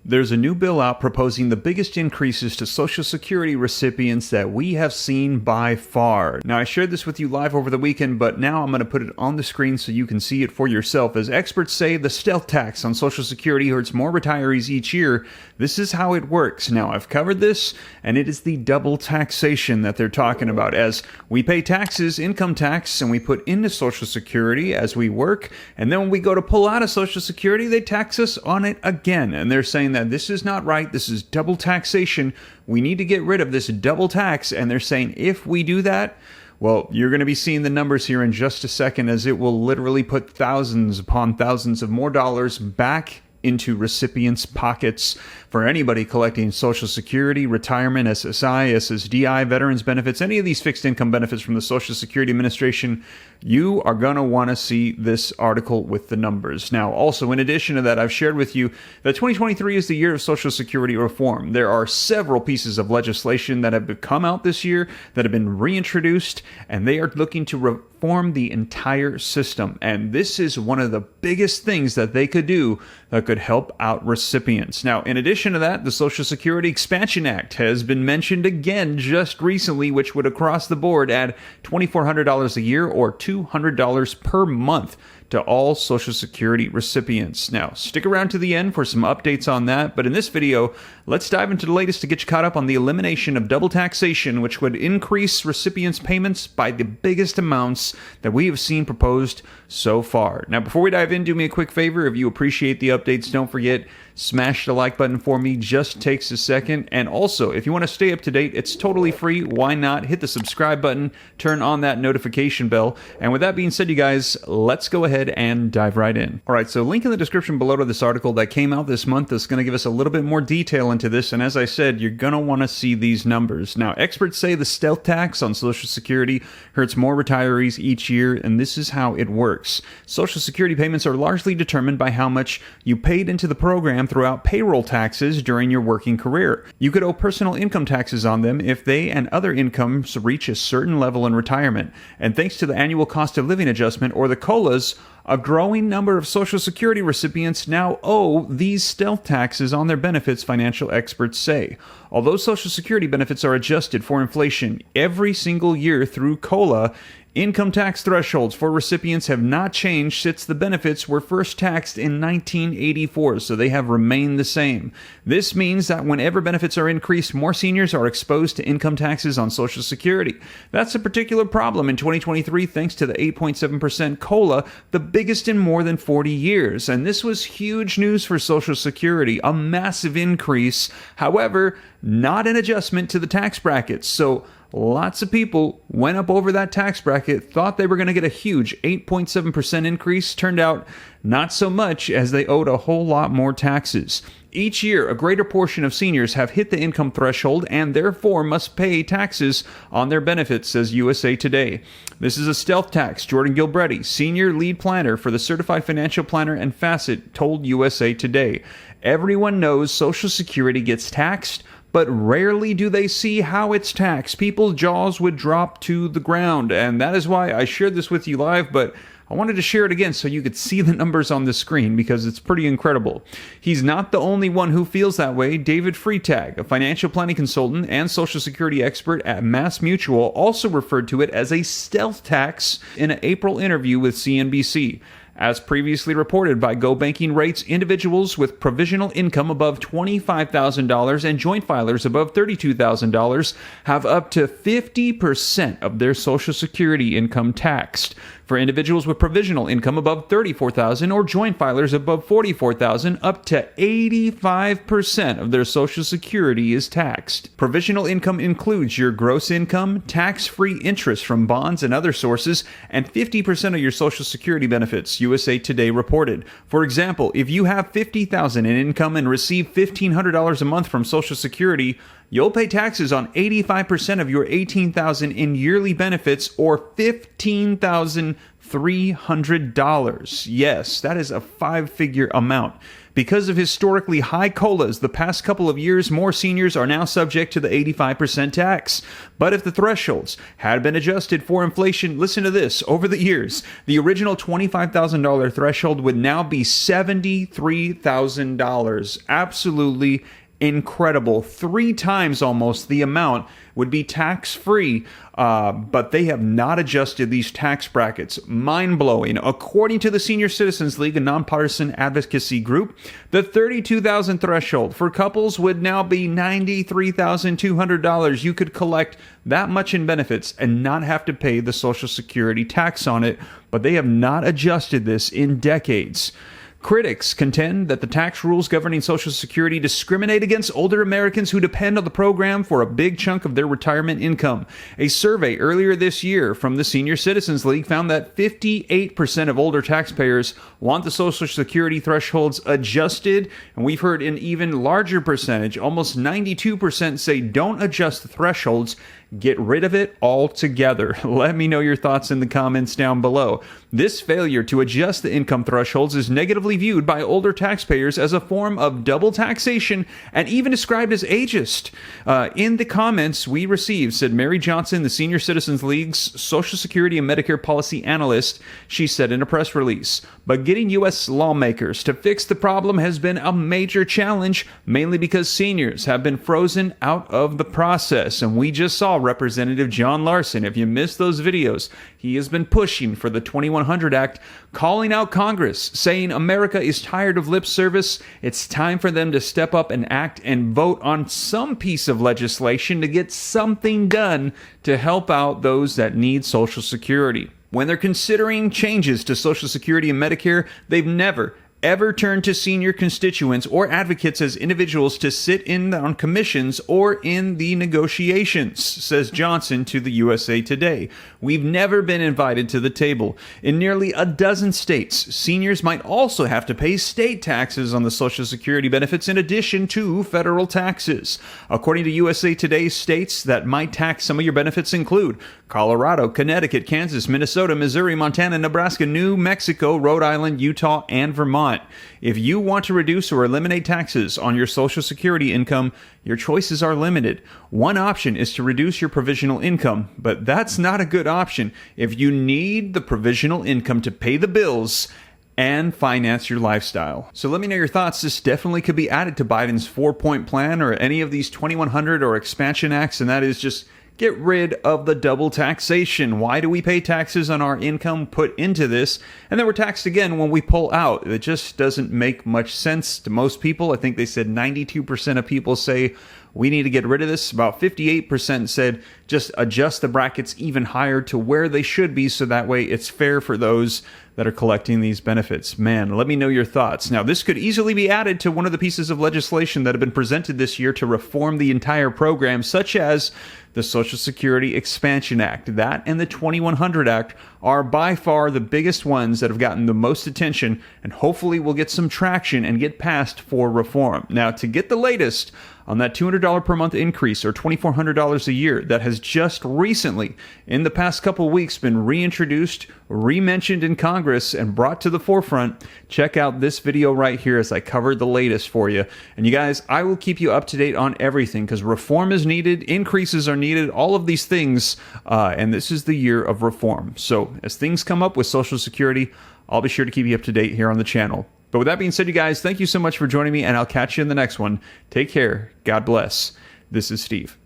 There's a new bill out proposing the biggest increases to Social Security recipients that we have seen by far. Now, I shared this with you live over the weekend, but now I'm going to put it on the screen so you can see it for yourself. As experts say, the stealth tax on Social Security hurts more retirees each year. This is how it works. Now, I've covered this, and it is the double taxation that they're talking about. As we pay taxes, income tax, and we put into Social Security as we work, and then when we go to pull out of Social Security, they tax us on it again. And they're saying that this is not right. This is double taxation. We need to get rid of this double tax. And they're saying if we do that, well, you're going to be seeing the numbers here in just a second, as it will literally put thousands upon thousands of more dollars back into recipients' pockets for anybody collecting Social Security, retirement, SSI, SSDI, veterans benefits, any of these fixed income benefits from the Social Security Administration. You are going to want to see this article with the numbers. Now, also, in addition to that, I've shared with you that 2023 is the year of Social Security reform. There are several pieces of legislation that have come out this year that have been reintroduced, and they are looking to reform the entire system. And this is one of the biggest things that they could do that could help out recipients. Now, in addition to that, the Social Security Expansion Act has been mentioned again just recently, which would across the board add $2,400 a year or $200 per month to all Social Security recipients. Now, stick around to the end for some updates on that, but in this video, let's dive into the latest to get you caught up on the elimination of double taxation, which would increase recipients' payments by the biggest amounts that we have seen proposed so far. Now, before we dive in, do me a quick favor. If you appreciate the updates, don't forget, smash the like button for me. Just takes a second. And also, if you want to stay up to date, it's totally free. Why not hit the subscribe button, turn on that notification bell. And with that being said, you guys, let's go ahead and dive right in. All right, so link in the description below to this article that came out this month that's going to give us a little bit more detail into this. And as I said, you're going to want to see these numbers. Now, experts say the stealth tax on Social Security hurts more retirees each year, and this is how it works. Social Security payments are largely determined by how much you paid into the program throughout payroll taxes during your working career. You could owe personal income taxes on them if they and other incomes reach a certain level in retirement. And thanks to the annual cost of living adjustment, or the COLAs, a growing number of Social Security recipients now owe these stealth taxes on their benefits, financial experts say. Although Social Security benefits are adjusted for inflation every single year through COLA, income tax thresholds for recipients have not changed since the benefits were first taxed in 1984, so they have remained the same. This means that whenever benefits are increased, more seniors are exposed to income taxes on Social Security. That's a particular problem in 2023 thanks to the 8.7% COLA, the biggest in more than 40 years. And this was huge news for Social Security, a massive increase. However, not an adjustment to the tax brackets. So lots of people went up over that tax bracket, thought they were going to get a huge 8.7% increase. Turned out not so much, as they owed a whole lot more taxes. Each year, a greater portion of seniors have hit the income threshold and therefore must pay taxes on their benefits, says USA Today. This is a stealth tax, Jordan Gilbretti, senior lead planner for the Certified Financial Planner and Facet, told USA Today. Everyone knows Social Security gets taxed, but rarely do they see how it's taxed. People's jaws would drop to the ground, and that is why I shared this with you live, but I wanted to share it again so you could see the numbers on the screen because it's pretty incredible. He's not the only one who feels that way. David Freitag, a financial planning consultant and Social Security expert at MassMutual, also referred to it as a stealth tax in an April interview with CNBC. As previously reported by Go Banking Rates, individuals with provisional income above $25,000 and joint filers above $32,000 have up to 50% of their Social Security income taxed. For individuals with provisional income above $34,000 or joint filers above $44,000, up to 85% of their Social Security is taxed. Provisional income includes your gross income, tax-free interest from bonds and other sources, and 50% of your Social Security benefits, USA Today reported. For example, if you have $50,000 in income and receive $1,500 a month from Social Security, you'll pay taxes on 85% of your $18,000 in yearly benefits, or $15,300. Yes, that is a five-figure amount. Because of historically high COLAs the past couple of years, more seniors are now subject to the 85% tax. But if the thresholds had been adjusted for inflation, listen to this, over the years, the original $25,000 threshold would now be $73,000. Absolutely incredible. 3 times almost the amount would be tax-free, but they have not adjusted these tax brackets. Mind-blowing. According to the Senior Citizens League, a nonpartisan advocacy group, the $32,000 threshold for couples would now be $93,200. You could collect that much in benefits and not have to pay the Social Security tax on it, but they have not adjusted this in decades. Critics contend that the tax rules governing Social Security discriminate against older Americans who depend on the program for a big chunk of their retirement income. A survey earlier this year from the Senior Citizens League found that 58% of older taxpayers want the Social Security thresholds adjusted, and we've heard an even larger percentage, almost 92%, say don't adjust the thresholds. Get rid of it altogether. Let me know your thoughts in the comments down below. This failure to adjust the income thresholds is negatively viewed by older taxpayers as a form of double taxation and even described as ageist. In the comments we received, said Mary Johnson, the Senior Citizens League's Social Security and Medicare policy analyst. She said in a press release, but getting U.S. lawmakers to fix the problem has been a major challenge, mainly because seniors have been frozen out of the process. And we just saw Representative John Larson. If you missed those videos, he has been pushing for the 2100 Act, calling out Congress, saying America is tired of lip service. It's time for them to step up and act and vote on some piece of legislation to get something done to help out those that need Social Security. When they're considering changes to Social Security and Medicare, they've never, ever turn to senior constituents or advocates as individuals to sit in on commissions or in the negotiations, says Johnson to the USA Today. We've never been invited to the table. In nearly a dozen states, seniors might also have to pay state taxes on the Social Security benefits in addition to federal taxes. According to USA Today, states that might tax some of your benefits include Colorado, Connecticut, Kansas, Minnesota, Missouri, Montana, Nebraska, New Mexico, Rhode Island, Utah, and Vermont. If you want to reduce or eliminate taxes on your Social Security income, your choices are limited. One option is to reduce your provisional income, but that's not a good option if you need the provisional income to pay the bills and finance your lifestyle. So let me know your thoughts. This definitely could be added to Biden's 4-point plan or any of these 2100 or expansion acts, and that is just get rid of the double taxation. Why do we pay taxes on our income put into this, and then we're taxed again when we pull out? It just doesn't make much sense to most people. I think they said 92% of people say we need to get rid of this. About 58% said just adjust the brackets even higher to where they should be so that way it's fair for those that are collecting these benefits. Man, let me know your thoughts. Now, this could easily be added to one of the pieces of legislation that have been presented this year to reform the entire program, such as the Social Security Expansion Act. That and the 2100 Act are by far the biggest ones that have gotten the most attention, and hopefully will get some traction and get passed for reform. Now, to get the latest on that $200 per month increase or $2,400 a year that has just recently, in the past couple weeks, been reintroduced, re-mentioned in Congress, and brought to the forefront, check out this video right here as I covered the latest for you. And you guys, I will keep you up to date on everything because reform is needed, increases are needed, all of these things, and this is the year of reform. So as things come up with Social Security, I'll be sure to keep you up to date here on the channel. But with that being said, you guys, thank you so much for joining me, and I'll catch you in the next one. Take care. God bless. This is Steve.